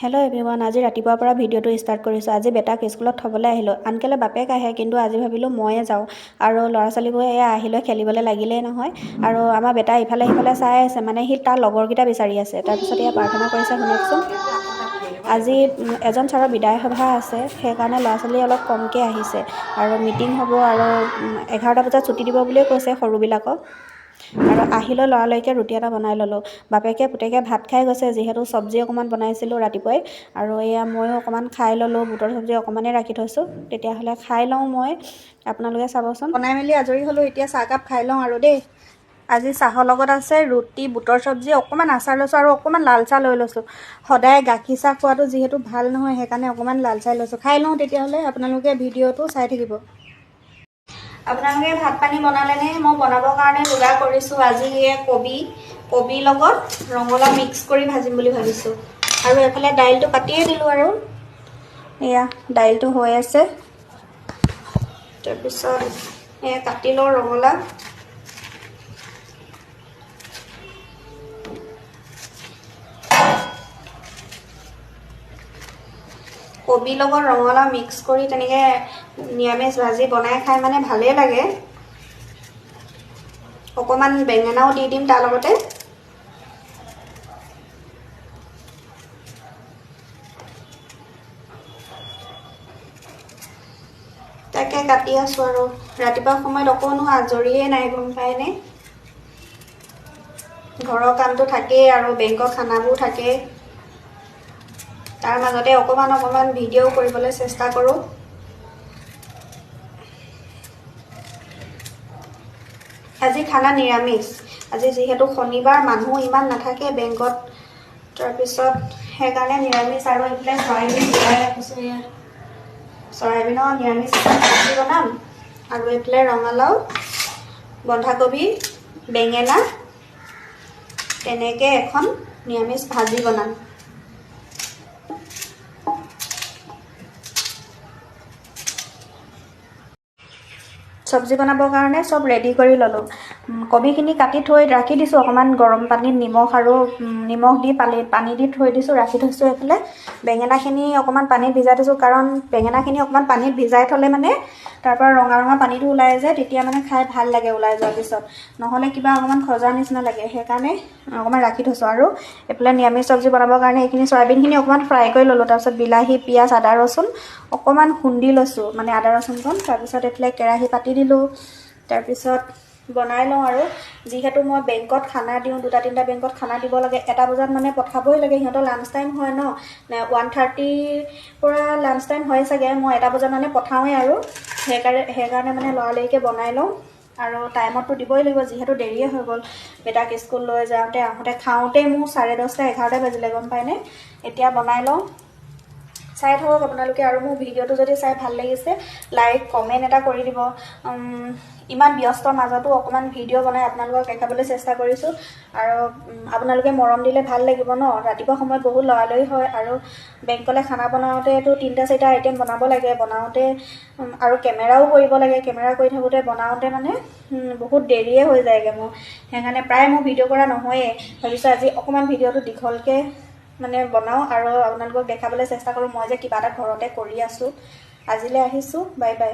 Hello' everyone, আজি ৰাতিপুৱাৰ পৰা ভিডিঅ'টো ষ্টাৰ্ট কৰিছোঁ। আজি বেটাক স্কুলত থ'বলৈ আহিলোঁ। আনকালে বাপেক আহে, কিন্তু আজি ভাবিলোঁ ময়ে যাওঁ। আৰু ল'ৰা ছোৱালীবোৰে এয়া আহিলৈ খেলিবলৈ লাগিলেই নহয়। আৰু আমাৰ বেটা ইফালে সিফালে চাই আছে, মানে সি তাৰ লগৰকেইটা বিচাৰি আছে। তাৰপিছত এয়া প্ৰাৰ্থনা কৰিছে, শুনকচোন। আজি এজন ছাৰৰ বিদায় সভা আছে, সেইকাৰণে ল'ৰা ছোৱালী অলপ কমকৈ আহিছে। আৰু মিটিং হ'ব, আৰু 11টা বজাত ছুটি দিব বুলিয়ে কৈছে সৰুবিলাকক। আৰু আহিলৈ লৰালৰিকৈ ৰুটি এটা বনাই ল'লোঁ। বাপেকে পুতেকে ভাত খাই গৈছে, যিহেতু চব্জি অকণমান বনাইছিলোঁ ৰাতিপুৱাই। আৰু এয়া ময়ো অকণমান খাই ল'লোঁ, বুটৰ চব্জি অকণমানেই ৰাখি থৈছোঁ। তেতিয়াহ'লে খাই লওঁ মই, আপোনালোকে চাবচোন। বনাই মেলি আজৰি হ'লোঁ, এতিয়া চাহকাপ খাই লওঁ আৰু দেই। আজি চাহৰ লগত আছে ৰুটি, বুটৰ চব্জি, অকণমান আচাৰ লৈছোঁ আৰু অকণমান লাল চাহ লৈ লৈছোঁ। সদায় গাখীৰ চাহ খোৱাটো যিহেতু ভাল নহয়, সেইকাৰণে অকণমান লাল চাহ লৈছোঁ। খাই লওঁ তেতিয়াহ'লে, আপোনালোকে ভিডিঅ'টো চাই থাকিব। আপোনালোকে ভাত পানী বনালেনে? মই বনাবৰ কাৰণে যোগাৰ কৰিছোঁ। আজি কবিৰ লগত ৰঙালাও মিক্স কৰি ভাজিম বুলি ভাবিছোঁ। আৰু এফালে দাইলটো পাতিয়ে দিলোঁ আৰু এয়া দাইলটো হৈ আছে। তাৰপিছত এয়া কাটি লওঁ ৰঙালাও। কবিৰ লগত ৰঙালাও মিক্স কৰি তেনেকৈ নিৰামিষ ভাজি বনাই খাই মানে ভালেই লাগে। অকণমান বেঙেনাও দি দিম তাৰ লগতে। তাকে কাটি আছোঁ আৰু ৰাতিপুৱা সময়ত অকণো আজৰিয়ে নাই, গম পায়নে? ঘৰৰ কামটো থাকেই আৰু বেংকৰ খানাবোৰ থাকেই। তাৰ মাজতে অকণমান ভিডিঅ' কৰিবলৈ চেষ্টা কৰোঁ। আজি খানা নিৰামিষ। আজি যিহেতু শনিবাৰ, মানুহ ইমান নাথাকে বেংকত। তাৰপিছত সেইকাৰণে নিৰামিষ। আৰু এইফালে চয়াবিন ভিজাই ৰাখিছোঁ। এয়া চয়াবিনৰ নিৰামিষ ভাজি বনাম। আৰু এইফালে ৰঙালাও, বন্ধাকবি, বেঙেনা, তেনেকৈ এখন নিৰামিষ ভাজি বনাম। চব্জি বনাবৰ কাৰণে চব ৰেডি কৰি ল'লোঁ। কবিখিনি কাটি থৈ ৰাখি দিছোঁ, অকণমান গৰম পানীত নিমখ দি পানী দি থৈ দিছোঁ, ৰাখি থৈছোঁ। এইফালে বেঙেনাখিনি অকণমান পানীত ভিজাই থৈছোঁ, কাৰণ বেঙেনাখিনি অকণমান পানীত ভিজাই থ'লে মানে তাৰপৰা ৰঙা পানীটো ওলাই যায়, তেতিয়া মানে খাই ভাল লাগে ওলাই যোৱাৰ পিছত। নহ'লে কিবা অকণমান খজা নিচিনা লাগে, সেইকাৰণে অকণমান ৰাখি থৈছোঁ। আৰু এইফালে নিৰামিষ চব্জি বনাবৰ কাৰণে এইখিনি চয়াবিনখিনি অকণমান ফ্ৰাই কৰি ল'লোঁ। তাৰপিছত বিলাহী, পিঁয়াজ, আদা ৰচুন অকণমান খুন্দি লৈছোঁ, মানে আদা ৰচুনকণ। তাৰপিছত এইফালে কেৰাহী পাতি দিলোঁ। তাৰপিছত বনাই লওঁ। আৰু যিহেতু মই বেংকত খানা দিওঁ, 2-3টা বেংকত খানা দিব লাগে, 1টা বজাত মানে পঠাবই লাগে। সিহঁতৰ লাঞ্চ টাইম হয় ন, 1:30 পৰা লাঞ্চ টাইম হয় চাগে। মই 1টা বজাত মানে পঠাওঁৱেই। আৰু সেইকাৰণে মানে লৰালৰিকৈ বনাই লওঁ। আৰু টাইমততো দিবই লাগিব, যিহেতু দেৰিয়ে হৈ গ'ল। বেটাক স্কুল লৈ যাওঁতে আহোঁতে খাওঁতেই মোৰ 10:30, 11টা বাজিলে, গম পায়নে? এতিয়া বনাই লওঁ। চাই থাকক আপোনালোকে। আৰু মোৰ ভিডিঅ'টো যদি চাই ভাল লাগিছে, লাইক কমেণ্ট এটা কৰি দিব। ইমান ব্যস্ত মাজতো অকণমান ভিডিঅ' বনাই আপোনালোকক দেখাবলৈ চেষ্টা কৰিছোঁ। আৰু আপোনালোকে মৰম দিলে ভাল লাগিব ন। ৰাতিপুৱা সময়ত বহুত লৰালৰি হয়, আৰু বেংকলৈ খানা বনাওঁতেতো 3-4টা আইটেম বনাব লাগে। বনাওঁতে আৰু কেমেৰাও কৰিব লাগে। কেমেৰা কৰি থাকোঁতে বনাওঁতে মানে বহুত দেৰিয়ে হৈ যায়গৈ মোৰ। সেইকাৰণে প্ৰায় মোৰ ভিডিঅ' কৰা নহয়েই। ভাবিছোঁ আজি অকণমান ভিডিঅ'টো দীঘলকৈ মানে বনাওঁ, আৰু আপোনালোকক দেখাবলৈ চেষ্টা কৰোঁ মই যে কিবা এটা ঘৰতে কৰি আছোঁ। আজিলৈ আহিছোঁ, বাই বাই।